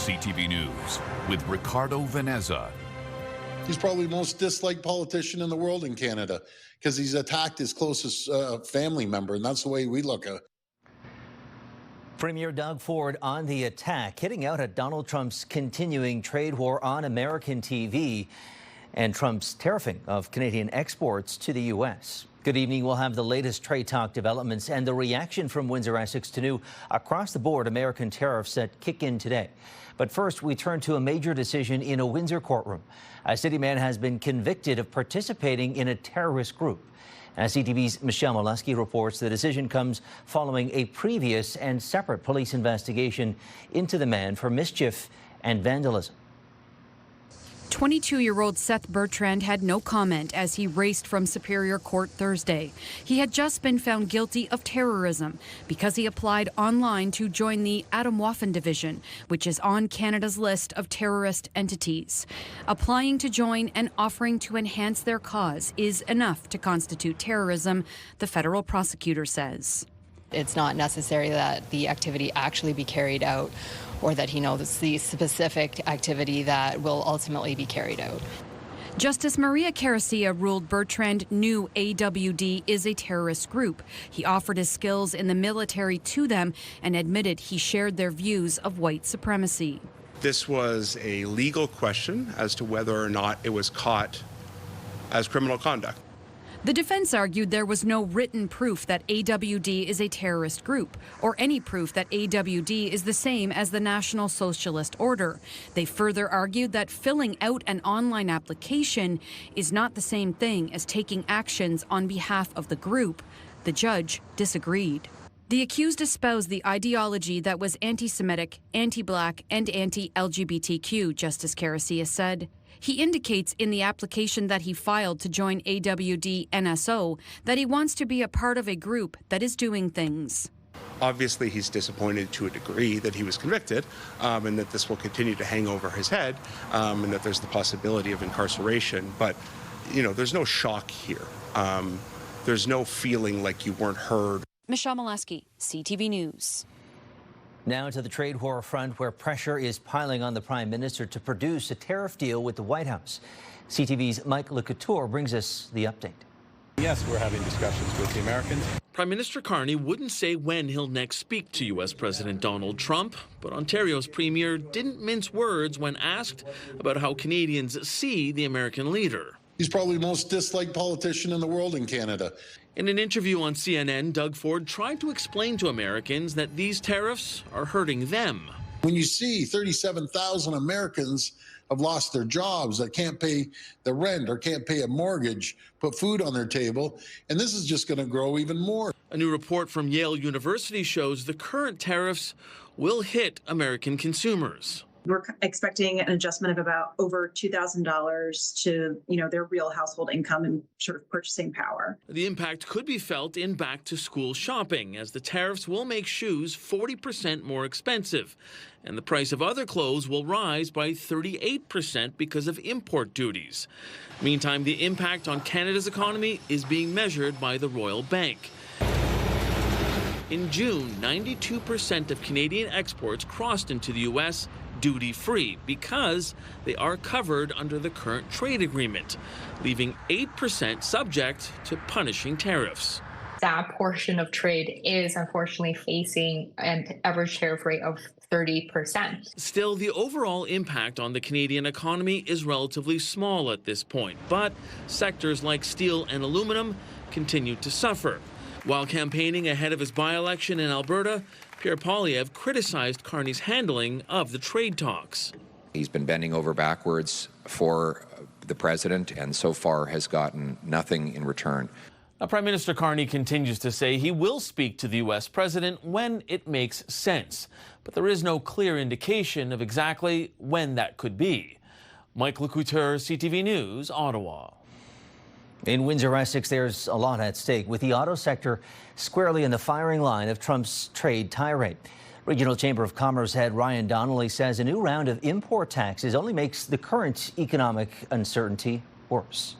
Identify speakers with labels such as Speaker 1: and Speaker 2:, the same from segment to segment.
Speaker 1: CTV News with Ricardo Veneza.
Speaker 2: He's probably the most disliked politician in the world in Canada because he's attacked his closest family member, and that's the way we look at it.
Speaker 3: Premier Doug Ford on the attack, hitting out at Donald Trump's continuing trade war on American TV and Trump's tariffing of Canadian exports to the U.S. Good evening. We'll have the latest trade talk developments and the reaction from Windsor Essex to new across-the-board American tariffs that kick in today. But first, we turn to a major decision in a Windsor courtroom. A city man has been convicted of participating in a terrorist group. As CTV's Michelle Molesky reports, the decision comes following a previous and separate police investigation into the man for mischief and vandalism.
Speaker 4: 22-year-old Seth Bertrand had no comment as he raced from Superior Court Thursday. He had just been found guilty of terrorism because he applied online to join the Atomwaffen Division, which is on Canada's list of terrorist entities. Applying to join and offering to enhance their cause is enough to constitute terrorism, the federal prosecutor says.
Speaker 5: It's not necessary that the activity actually be carried out or that he knows the specific activity that will ultimately be carried out.
Speaker 4: Justice Maria Caracia ruled Bertrand knew AWD is a terrorist group. He offered his skills in the military to them and admitted he shared their views of white supremacy.
Speaker 6: This was a legal question as to whether or not it was caught as criminal conduct.
Speaker 4: The defense argued there was no written proof that AWD is a terrorist group, or any proof that AWD is the same as the National Socialist Order. They further argued that filling out an online application is not the same thing as taking actions on behalf of the group. The judge disagreed. The accused espoused the ideology that was anti-Semitic, anti-Black, and anti-LGBTQ, Justice Caracia said. He indicates in the application that he filed to join AWD-NSO that he wants to be a part of a group that is doing things.
Speaker 6: Obviously, he's disappointed to a degree that he was convicted and that this will continue to hang over his head and that there's the possibility of incarceration. But, you know, there's no shock here. There's no feeling like you weren't heard.
Speaker 4: Michelle Molesky, CTV News.
Speaker 3: Now to the trade war front, where pressure is piling on the Prime Minister to produce a tariff deal with the White House. CTV's Mike LeCouture brings us the update.
Speaker 7: Yes, we're having discussions with the Americans.
Speaker 8: Prime Minister Carney wouldn't say when he'll next speak to U.S. President Donald Trump, but Ontario's Premier didn't mince words when asked about how Canadians see the American leader.
Speaker 2: He's probably the most disliked politician in the world in Canada.
Speaker 8: In an interview on CNN, Doug Ford tried to explain to Americans that these tariffs are hurting them.
Speaker 2: When you see 37,000 Americans have lost their jobs, that can't pay the rent or can't pay a mortgage, put food on their table, and this is just going to grow even more.
Speaker 8: A new report from Yale University shows the current tariffs will hit American consumers.
Speaker 9: We're expecting an adjustment of about over $2,000 to, their real household income and sort of purchasing power.
Speaker 8: The impact could be felt in back-to-school shopping, as the tariffs will make shoes 40% more expensive, and the price of other clothes will rise by 38% because of import duties. Meantime, the impact on Canada's economy is being measured by the Royal Bank. In June, 92% of Canadian exports crossed into the U.S. duty-free because they are covered under the current trade agreement, leaving 8% subject to punishing tariffs.
Speaker 10: That portion of trade is unfortunately facing an average tariff rate of 30%.
Speaker 8: Still, the overall impact on the Canadian economy is relatively small at this point, but sectors like steel and aluminum continue to suffer. While campaigning ahead of his by-election in Alberta, Pierre Poilievre criticized Carney's handling of the trade talks.
Speaker 11: He's been bending over backwards for the president and so far has gotten nothing in return.
Speaker 8: Now, Prime Minister Carney continues to say he will speak to the U.S. president when it makes sense, but there is no clear indication of exactly when that could be. Mike LeCouture, CTV News, Ottawa.
Speaker 3: In Windsor, Essex, there's a lot at stake, with the auto sector squarely in the firing line of Trump's trade tirade. Regional Chamber of Commerce head Ryan Donnelly says a new round of import taxes only makes the current economic uncertainty worse.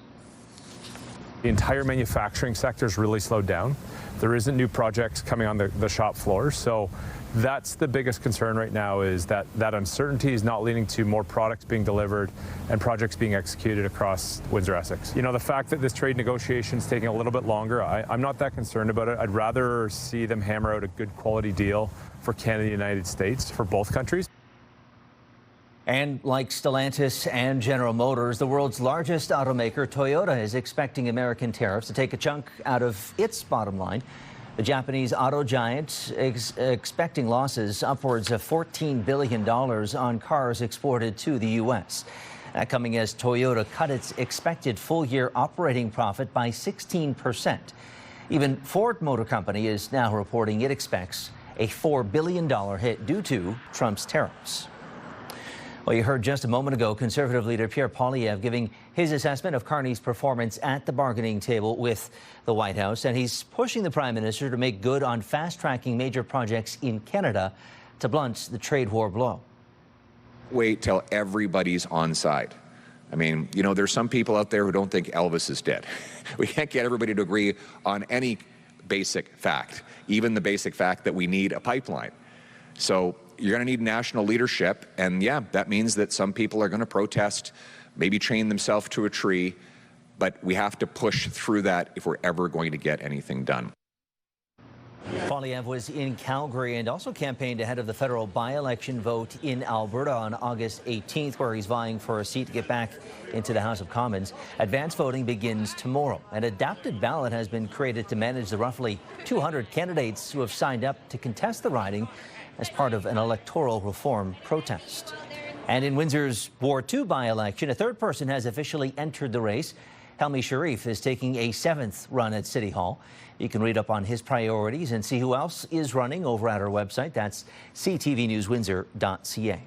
Speaker 12: The entire manufacturing sector is really slowed down. There isn't new projects coming on the shop floor, so that's the biggest concern right now, is that uncertainty is not leading to more products being delivered and projects being executed across Windsor-Essex. You know, the fact that this trade negotiation is taking a little bit longer, I'm not that concerned about it. I'd rather see them hammer out a good quality deal for Canada and the United States, for both countries.
Speaker 3: And like Stellantis and General Motors, the world's largest automaker, Toyota, is expecting American tariffs to take a chunk out of its bottom line. The Japanese auto giant is expecting losses upwards of $14 billion on cars exported to the U.S. That coming as Toyota cut its expected full-year operating profit by 16%. Even Ford Motor Company is now reporting it expects a $4 billion hit due to Trump's tariffs. Well, you heard just a moment ago Conservative leader Pierre Poilievre giving his assessment of Carney's performance at the bargaining table with the White House, and he's pushing the Prime Minister to make good on fast-tracking major projects in Canada to blunt the trade war blow.
Speaker 11: Wait till everybody's on side. I mean, you know, there's some people out there who don't think Elvis is dead. We can't get everybody to agree on any basic fact, even the basic fact that we need a pipeline. So you're going to need national leadership, and yeah, that means that some people are going to protest, maybe chain themselves to a tree, but we have to push through that if we're ever going to get anything done.
Speaker 3: Poilievre was in Calgary and also campaigned ahead of the federal by-election vote in Alberta on August 18th, where he's vying for a seat to get back into the House of Commons. Advance voting begins tomorrow. An adapted ballot has been created to manage the roughly 200 candidates who have signed up to contest the riding as part of an electoral reform protest. And in Windsor's Ward 2 by-election, a third person has officially entered the race. Helmi Sharif is taking a 7th run at City Hall. You can read up on his priorities and see who else is running over at our website. That's ctvnewswindsor.ca.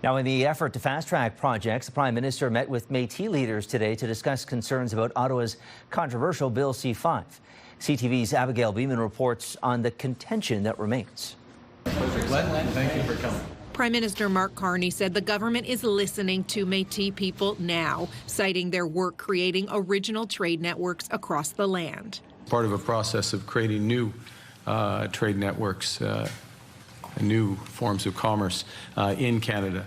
Speaker 3: Now, in the effort to fast-track projects, the Prime Minister met with Métis leaders today to discuss concerns about Ottawa's controversial Bill C-5. CTV's Abigail Beeman reports on the contention that remains.
Speaker 7: Thank you for coming.
Speaker 13: Prime Minister Mark Carney said the government is listening to Métis people now, citing their work creating original trade networks across the land.
Speaker 14: Part of a process of creating new trade networks, new forms of commerce in Canada,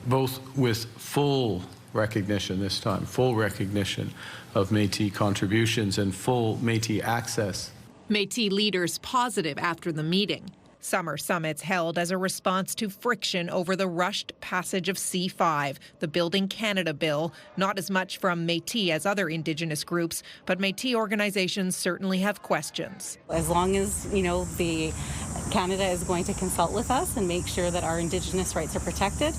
Speaker 14: both with full recognition this time, full recognition of Métis contributions and full Métis access.
Speaker 13: Métis leaders positive after the meeting. Summer summits held as a response to friction over the rushed passage of C-5, the Building Canada bill, not as much from Métis as other Indigenous groups, but Métis organizations certainly have questions.
Speaker 15: As long as, you know, the Canada is going to consult with us and make sure that our Indigenous rights are protected,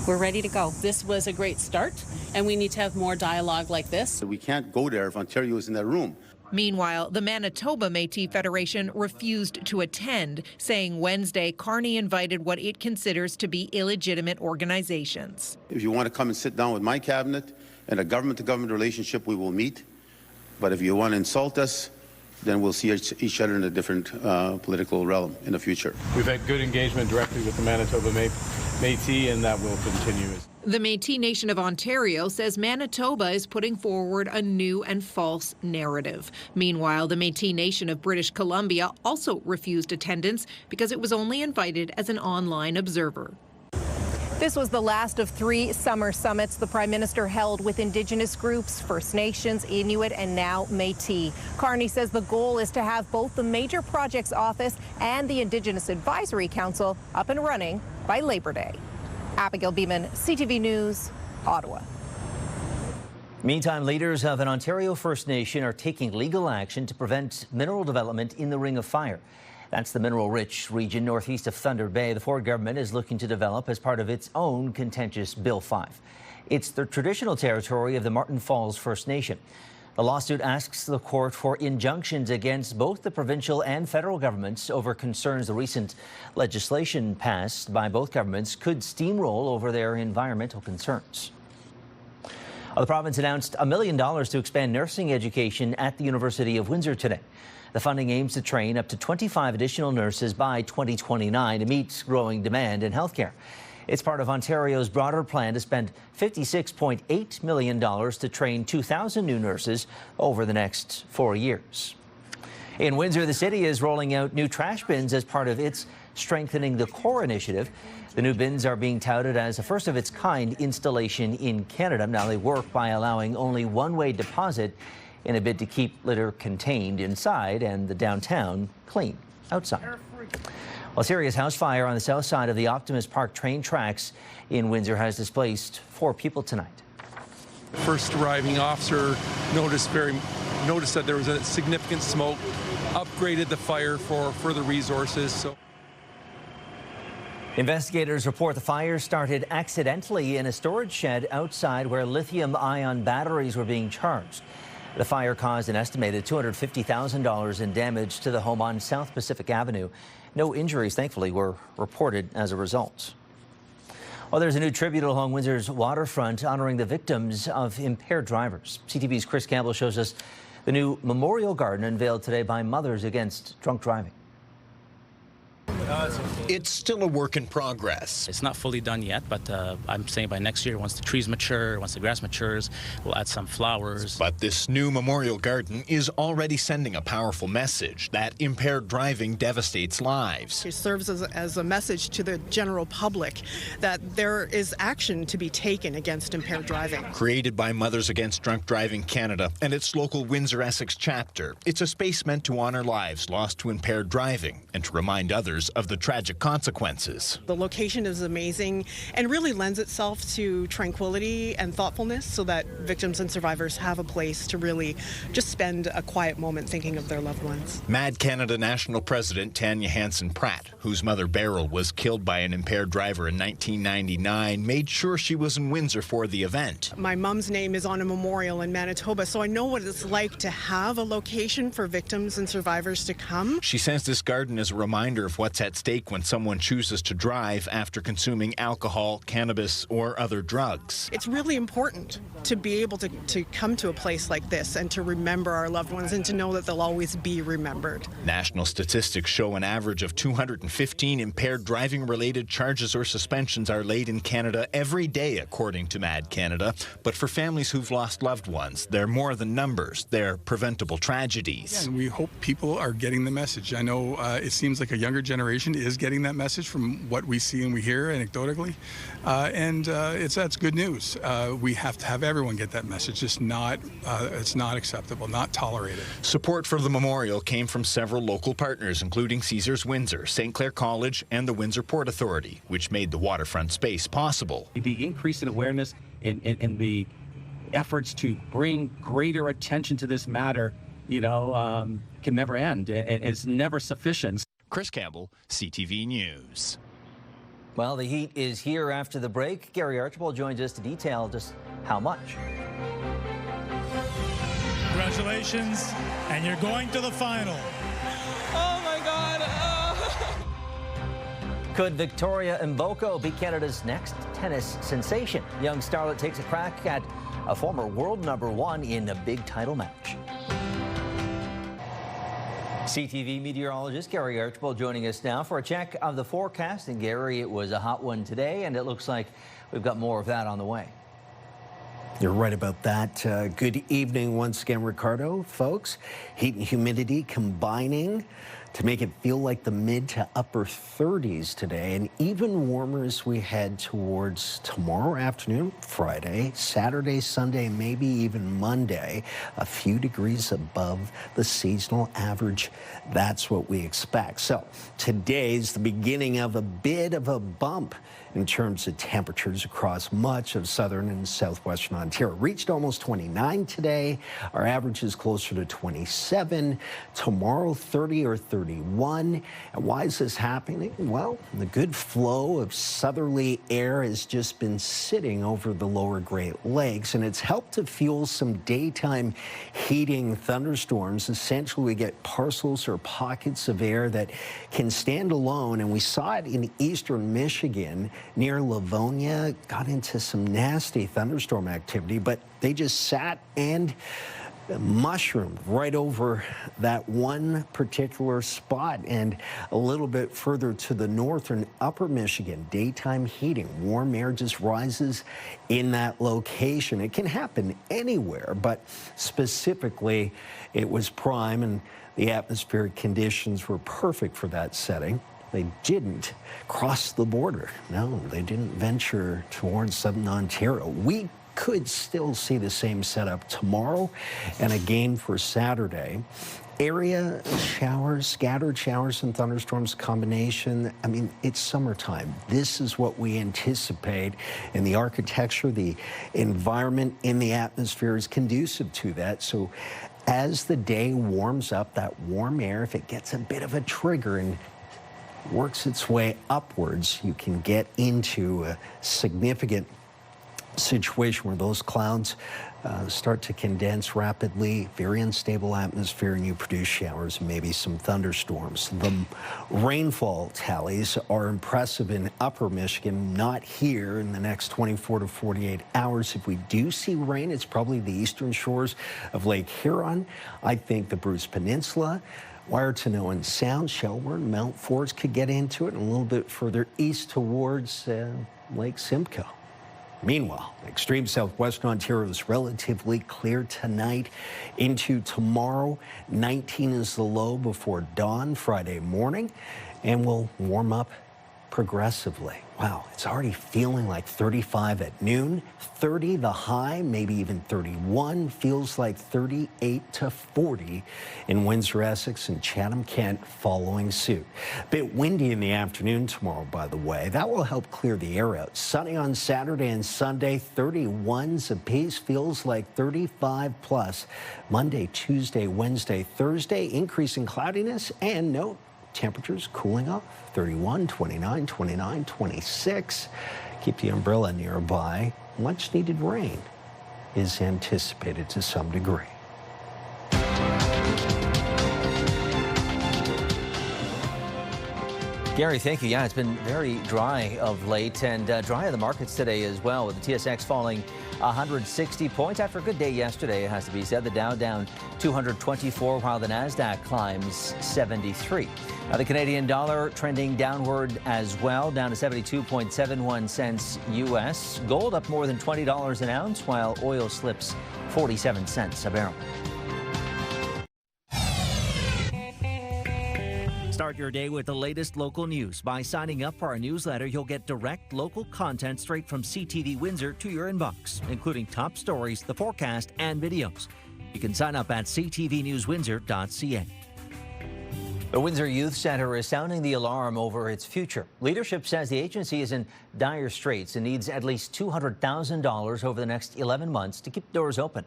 Speaker 15: we're ready to go.
Speaker 16: This was a great start, and we need to have more dialogue like this.
Speaker 17: We can't go there if Ontario is in that room.
Speaker 13: Meanwhile, the Manitoba Métis Federation refused to attend, saying Wednesday Carney invited what it considers to be illegitimate organizations.
Speaker 17: If you want to come and sit down with my cabinet and a government-to-government relationship, we will meet. But if you want to insult us, then we'll see each other in a different political realm in the future.
Speaker 7: We've had good engagement directly with the Manitoba Métis, and that will continue.
Speaker 13: The Métis Nation of Ontario says Manitoba is putting forward a new and false narrative. Meanwhile, the Métis Nation of British Columbia also refused attendance because it was only invited as an online observer.
Speaker 18: This was the last of 3 summer summits the Prime Minister held with Indigenous groups, First Nations, Inuit, and now Métis. Carney says the goal is to have both the Major Projects Office and the Indigenous Advisory Council up and running by Labor Day. Abigail Beeman, CTV News, Ottawa.
Speaker 3: Meantime, leaders of an Ontario First Nation are taking legal action to prevent mineral development in the Ring of Fire. That's the mineral-rich region northeast of Thunder Bay the Ford government is looking to develop as part of its own contentious Bill 5. It's the traditional territory of the Martin Falls First Nation. The lawsuit asks the court for injunctions against both the provincial and federal governments over concerns the recent legislation passed by both governments could steamroll over their environmental concerns. The province announced $1 million to expand nursing education at the University of Windsor today. The funding aims to train up to 25 additional nurses by 2029 to meet growing demand in healthcare. It's part of Ontario's broader plan to spend $56.8 million to train 2,000 new nurses over the next 4 years. In Windsor, the city is rolling out new trash bins as part of its Strengthening the Core initiative. The new bins are being touted as a first-of-its-kind installation in Canada. Now, they work by allowing only one-way deposit in a bid to keep litter contained inside and the downtown clean outside. Well, a serious house fire on the south side of the Optimus Park train tracks in Windsor has displaced 4 people tonight.
Speaker 7: First arriving officer noticed that there was a significant smoke, upgraded the fire for further resources. So
Speaker 3: investigators report the fire started accidentally in a storage shed outside where lithium-ion batteries were being charged. The fire caused an estimated $250,000 in damage to the home on South Pacific Avenue. No injuries, thankfully, were reported as a result. Well, there's a new tribute along Windsor's waterfront honoring the victims of impaired drivers. CTV's Chris Campbell shows us the new memorial garden unveiled today by Mothers Against Drunk Driving.
Speaker 19: It's still a work in progress.
Speaker 20: It's not fully done yet, but I'm saying by next year, once the trees mature, once the grass matures, we'll add some flowers.
Speaker 19: But this new memorial garden is already sending a powerful message that impaired driving devastates lives.
Speaker 21: It serves as a message to the general public that there is action to be taken against impaired driving.
Speaker 19: Created by Mothers Against Drunk Driving Canada and its local Windsor Essex chapter, it's a space meant to honor lives lost to impaired driving and to remind others of the tragic consequences.
Speaker 21: The location is amazing and really lends itself to tranquility and thoughtfulness so that victims and survivors have a place to really just spend a quiet moment thinking of their loved ones.
Speaker 19: MAD Canada National President Tanya Hansen-Pratt, whose mother Beryl was killed by an impaired driver in 1999, made sure she was in Windsor for the event.
Speaker 21: My mom's name is on a memorial in Manitoba, so I know what it's like to have a location for victims and survivors to come.
Speaker 19: She says this garden is a reminder of what's at stake when someone chooses to drive after consuming alcohol, cannabis, or other drugs.
Speaker 21: It's really important to be able to come to a place like this and to remember our loved ones and to know that they'll always be remembered.
Speaker 19: National statistics show an average of 215 impaired driving-related charges or suspensions are laid in Canada every day, according to MAD Canada. But for families who've lost loved ones, they're more than numbers. They're preventable tragedies.
Speaker 22: Yeah, and we hope people are getting the message. I know it seems like a younger generation is getting that message from what we see and we hear anecdotally, and that's good news. We have to have everyone get that message. It's not acceptable, not tolerated.
Speaker 19: Support for the memorial came from several local partners, including Caesars Windsor, St. Clair College, and the Windsor Port Authority, which made the waterfront space possible.
Speaker 23: The increase in awareness and the efforts to bring greater attention to this matter, can never end. It's never sufficient.
Speaker 19: Chris Campbell, CTV News.
Speaker 3: Well, the heat is here after the break. Gary Archibald joins us to detail just how much.
Speaker 24: Congratulations, and you're going to the final.
Speaker 21: Oh my God.
Speaker 3: Could Victoria Mboko be Canada's next tennis sensation? Young starlet takes a crack at a former world #1 in a big title match. CTV meteorologist Gary Archibald joining us now for a check of the forecast. And Gary, it was a hot one today, and it looks like we've got more of that on the way.
Speaker 25: You're right about that. Good evening once again, Ricardo. Folks, heat and humidity combining to make it feel like the mid to upper 30s today, and even warmer as we head towards tomorrow afternoon, Friday, Saturday, Sunday, maybe even Monday, a few degrees above the seasonal average. That's what we expect. So today's the beginning of a bit of a bump in terms of temperatures across much of southern and southwestern Ontario. Reached almost 29 today. Our average is closer to 27. Tomorrow, 30 or 31. And why is this happening? Well, the good flow of southerly air has just been sitting over the lower Great Lakes, and it's helped to fuel some daytime heating thunderstorms. Essentially, we get parcels or pockets of air that can stand alone, and we saw it in eastern Michigan near Livonia. Got into some nasty thunderstorm activity, but they just sat and mushroomed right over that one particular spot. And a little bit further to the north in upper Michigan, daytime heating, warm air just rises in that location. It can happen anywhere, but specifically it was prime, and the atmospheric conditions were perfect for that setting. They didn't cross the border. No, they didn't venture towards southern Ontario. We could still see the same setup tomorrow and again for Saturday. Area showers, scattered showers and thunderstorms combination. I mean, it's summertime. This is what we anticipate, and the architecture, the environment in the atmosphere is conducive to that. So as the day warms up, that warm air, if it gets a bit of a trigger and works its way upwards, you can get into a significant situation where those clouds start to condense rapidly, very unstable atmosphere, and you produce showers and maybe some thunderstorms. The rainfall tallies are impressive in upper Michigan, not here in the next 24 to 48 hours. If we do see rain, it's probably the eastern shores of Lake Huron. I think the Bruce Peninsula, Wiarton Sound, Shelburne, Mount Forest could get into it, and a little bit further east towards Lake Simcoe. Meanwhile, extreme southwestern Ontario is relatively clear tonight into tomorrow. 19 is the low before dawn Friday morning, and will warm up progressively. Wow, it's already feeling like 35 at noon, 30 the high, maybe even 31, feels like 38 to 40 in Windsor, Essex, and Chatham-Kent following suit. A bit windy in the afternoon tomorrow, by the way. That will help clear the air out. Sunny on Saturday and Sunday, 31s apiece, feels like 35 plus. Monday, Tuesday, Wednesday, Thursday, increasing cloudiness, and note, temperatures cooling off, 31, 29, 29, 26. Keep the umbrella nearby. Much needed rain is anticipated to some degree.
Speaker 3: Gary, thank you. Yeah, it's been very dry of late, and dry in the markets today as well, with the TSX falling 160 points after a good day yesterday, it has to be said. The Dow down 224, while the NASDAQ climbs 73. Now, the Canadian dollar trending downward as well, down to 72.71 cents U.S. Gold up more than $20 an ounce, while oil slips 47 cents a barrel. Start your day with the latest local news. By signing up for our newsletter, you'll get direct local content straight from CTV Windsor to your inbox, including top stories, the forecast, and videos. You can sign up at ctvnewswindsor.ca. The Windsor Youth Centre is sounding the alarm over its future. Leadership says the agency is in dire straits and needs at least $200,000 over the next 11 months to keep doors open.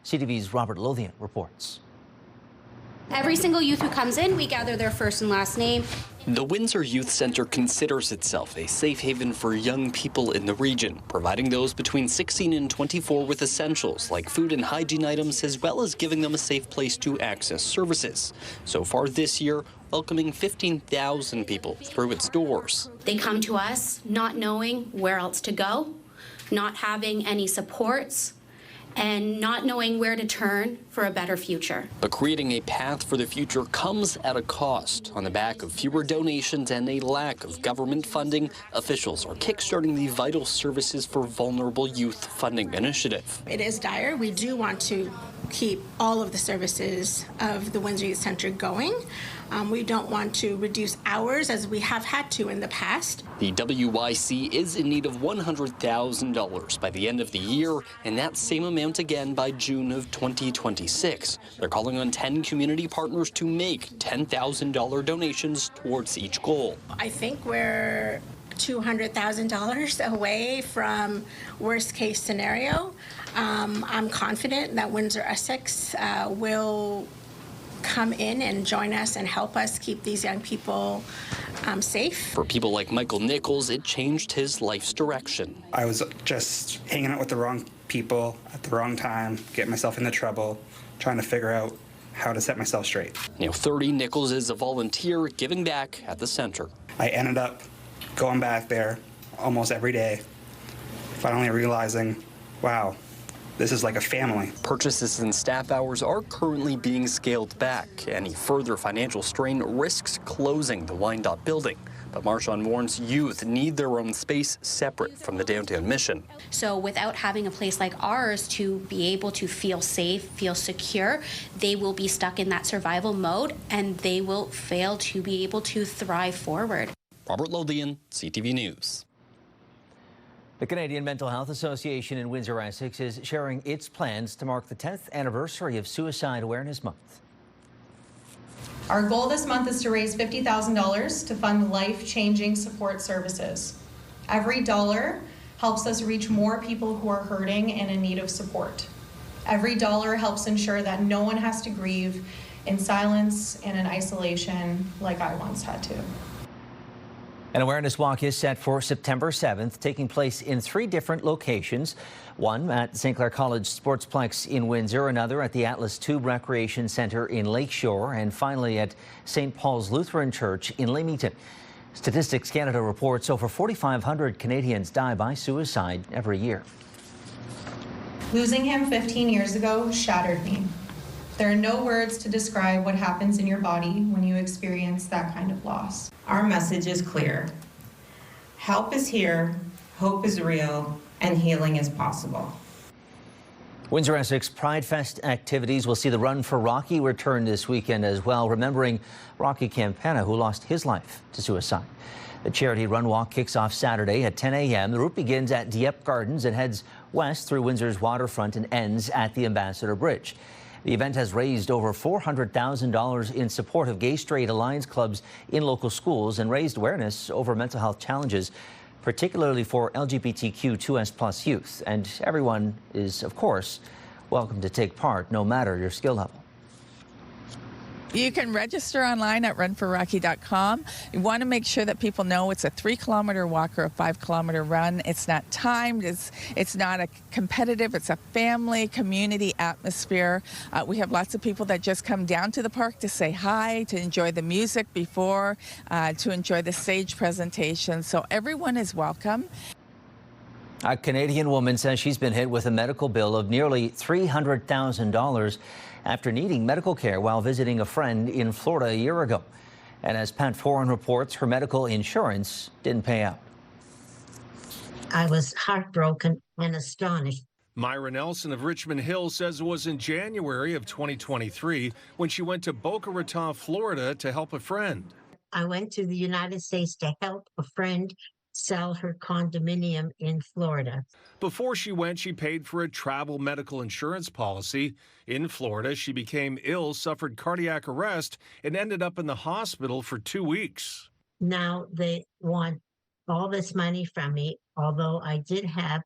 Speaker 3: CTV's Robert Lothian reports.
Speaker 1: Every single youth who comes in, we gather their first and last name.
Speaker 2: The Windsor Youth Centre considers itself a safe haven for young people in the region, providing those between 16 and 24 with essentials like food and hygiene items, as well as giving them a safe place to access services. So far this year, welcoming 15,000 people through its doors.
Speaker 1: They come to us not knowing where else to go, not having any supports, and not knowing where to turn for a better future.
Speaker 2: But creating a path for the future comes at a cost. On the back of fewer donations and a lack of government funding, officials are kickstarting the Vital Services for Vulnerable Youth funding initiative.
Speaker 4: It is dire. We do want to keep all of the services of the Windsor Youth Centre going. We don't want to reduce hours as we have had to in the past.
Speaker 2: The WYC is in need of $100,000 by the end of the year, and that same amount again by June of 2026. They're calling on 10 community partners to make $10,000 donations towards each goal.
Speaker 4: I think we're $200,000 away from worst case scenario. I'm confident that Windsor Essex will come in and join us and help us keep these young people safe.
Speaker 2: For people like Michael Nichols, it changed his life's direction.
Speaker 5: I was just hanging out with the wrong people at the wrong time, getting myself into trouble, trying to figure out how to set myself straight.
Speaker 2: Now 30, Nichols is a volunteer giving back at the center.
Speaker 5: I ended up going back there almost every day, finally realizing, wow, This is like a family.
Speaker 2: Purchases and staff hours are currently being scaled back. Any further financial strain risks closing the Wyandotte building. But Marshawn warns youth need their own space separate from the downtown mission.
Speaker 1: So without having a place like ours to be able to feel safe, feel secure, they will be stuck in that survival mode and they will fail to be able to thrive forward.
Speaker 2: Robert Lothian, CTV News.
Speaker 3: The Canadian Mental Health Association in Windsor, Essex is sharing its plans to mark the 10th anniversary of Suicide Awareness Month.
Speaker 6: Our goal this month is to raise $50,000 to fund life-changing support services. Every dollar helps us reach more people who are hurting and in need of support. Every dollar helps ensure that no one has to grieve in silence and in isolation like I once had to.
Speaker 3: An awareness walk is set for September 7th, taking place in 3 different locations. One at St. Clair College Sportsplex in Windsor, another at the Atlas Tube Recreation Centre in Lakeshore, and finally at St. Paul's Lutheran Church in Leamington. Statistics Canada reports over 4,500 Canadians die by suicide every year.
Speaker 6: Losing him 15 years ago shattered me. There are no words to describe what happens in your body when you experience that kind of loss.
Speaker 8: Our message is clear. Help is here, hope is real, and healing is possible.
Speaker 3: Windsor Essex Pride Fest activities will see the Run for Rocky return this weekend as well, remembering Rocky Campana, who lost his life to suicide. The charity run walk kicks off Saturday at 10 a.m. The route begins at Dieppe Gardens and heads west through Windsor's waterfront and ends at the Ambassador Bridge. The event has raised over $400,000 in support of Gay Straight Alliance clubs in local schools and raised awareness over mental health challenges, particularly for LGBTQ2S+ youth. And everyone is, of course, welcome to take part, no matter your skill level.
Speaker 9: You can register online at runforrocky.com. You want to make sure that people know it's a 3-kilometer walk or a 5-kilometer run. It's not timed. It's not a competitive. It's a family, community atmosphere. We have lots of people that just come down to the park to say hi, to enjoy the music before, to enjoy the stage presentation. So everyone is welcome.
Speaker 3: A Canadian woman says she's been hit with a medical bill of nearly $300,000 after needing medical care while visiting a friend in Florida a year ago. And as Pat Foran reports, her medical insurance didn't pay out.
Speaker 10: I was heartbroken and astonished.
Speaker 12: Myra Nelson of Richmond Hill says it was in January of 2023 when she went to Boca Raton, Florida to help a friend.
Speaker 10: I went to the United States to help a friend sell her condominium in Florida.
Speaker 12: Before she went, she paid for a travel medical insurance policy. In Florida, she became ill, suffered cardiac arrest, and ended up in the hospital for 2 weeks.
Speaker 10: Now they want all this money from me, although I did have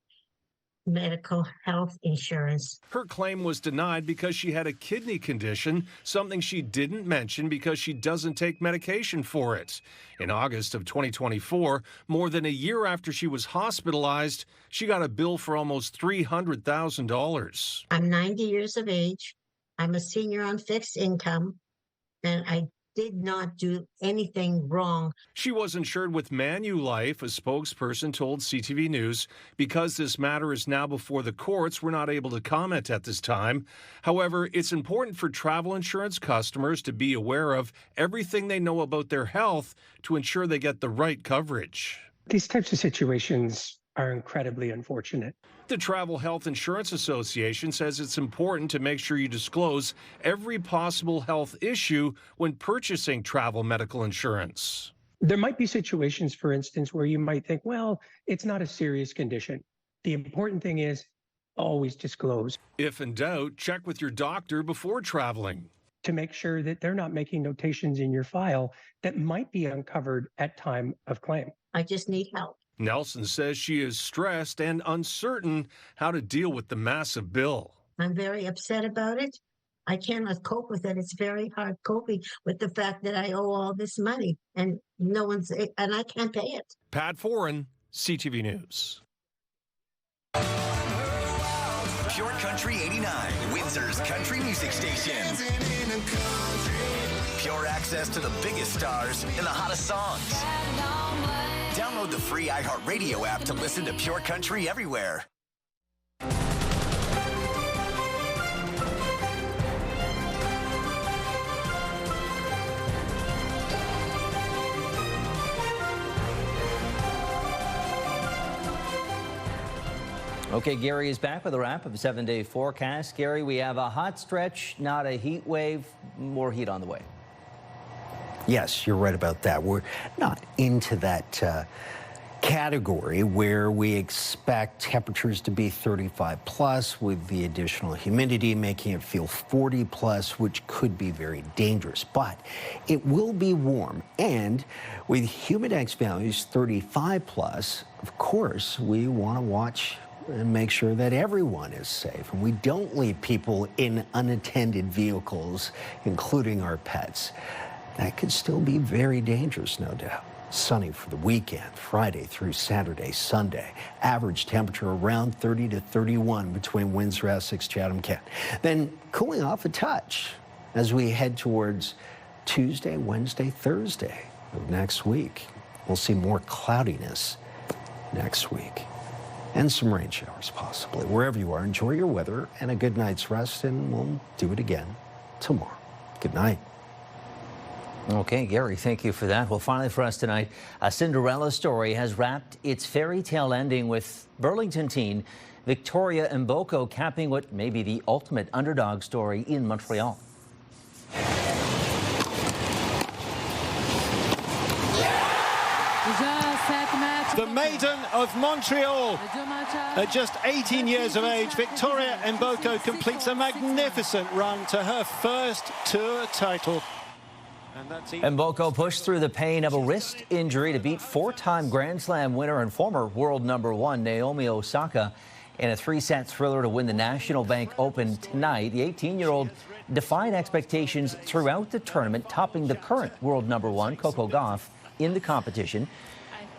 Speaker 10: medical health insurance.
Speaker 12: Her claim was denied because she had a kidney condition, something she didn't mention because she doesn't take medication for it. In August of 2024, more than a year after she was hospitalized, she got a bill for almost $300,000.
Speaker 10: I'm 90 years of age. I'm a senior on fixed income, and I did not do anything wrong.
Speaker 12: She was insured with Manulife, a spokesperson told CTV News. Because this matter is now before the courts, we're not able to comment at this time. However, it's important for travel insurance customers to be aware of everything they know about their health to ensure they get the right coverage.
Speaker 26: These types of situations are incredibly unfortunate.
Speaker 12: The Travel Health Insurance Association says it's important to make sure you disclose every possible health issue when purchasing travel medical insurance.
Speaker 26: There might be situations, for instance, where you might think, well, it's not a serious condition. The important thing is always disclose.
Speaker 12: If in doubt, check with your doctor before traveling.
Speaker 26: To make sure that they're not making notations in your file that might be uncovered at time of claim.
Speaker 10: I just need help.
Speaker 12: Nelson says she is stressed and uncertain how to deal with the massive bill.
Speaker 10: I'm very upset about it. I cannot cope with it. It's very hard coping with the fact that I owe all this money and I can't pay it.
Speaker 12: Pat Foran, CTV News.
Speaker 27: Pure Country 89, Windsor's country music station. Pure access to the biggest stars and the hottest songs. Download the free iHeartRadio app to listen to Pure Country everywhere.
Speaker 3: Okay, Gary is back with a wrap of a 7-day forecast. Gary, we have a hot stretch, not a heat wave, more heat on the way.
Speaker 25: Yes, you're right about that. We're not into that category where we expect temperatures to be 35 plus with the additional humidity making it feel 40 plus, which could be very dangerous. But it will be warm, and with humidex values 35 plus, of course, we want to watch and make sure that everyone is safe. And we don't leave people in unattended vehicles, including our pets. That could still be very dangerous, no doubt. Sunny for the weekend, Friday through Saturday, Sunday. Average temperature around 30 to 31 between Windsor, Essex, Chatham, Kent. Then cooling off a touch as we head towards Tuesday, Wednesday, Thursday of next week. We'll see more cloudiness next week. And some rain showers possibly. Wherever you are, enjoy your weather and a good night's rest, and we'll do it again tomorrow. Good night.
Speaker 3: Okay, Gary, thank you for that. Well, finally for us tonight, a Cinderella story has wrapped its fairy tale ending with Burlington teen Victoria Mboko capping what may be the ultimate underdog story in Montreal.
Speaker 11: The maiden of Montreal. At just 18 years of age, Victoria Mboko completes a magnificent run to her first tour title.
Speaker 3: Mboko pushed through the pain of a wrist injury to beat four-time Grand Slam winner and former world #1 Naomi Osaka in a three-set thriller to win the National Bank Open tonight. The 18-year-old defied expectations throughout the tournament, topping the current world #1 Coco Gauff in the competition.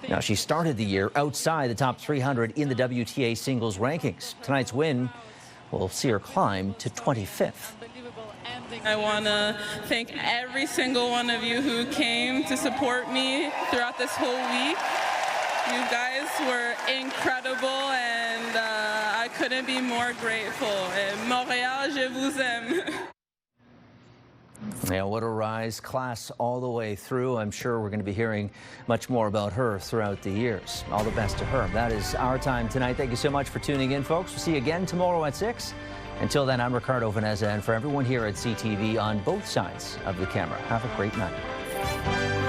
Speaker 3: Now, she started the year outside the top 300 in the WTA singles rankings. Tonight's win will see her climb to 25th.
Speaker 13: I want to thank every single one of you who came to support me throughout this whole week. You guys were incredible, and I couldn't be more grateful. Montréal, je vous aime.
Speaker 3: Yeah, what a rise, class all the way through. I'm sure we're going to be hearing much more about her throughout the years. All the best to her. That is our time tonight. Thank you so much for tuning in, folks. We'll see you again tomorrow at 6. Until then, I'm Ricardo, Veneza, and for everyone here at CTV on both sides of the camera, have a great night.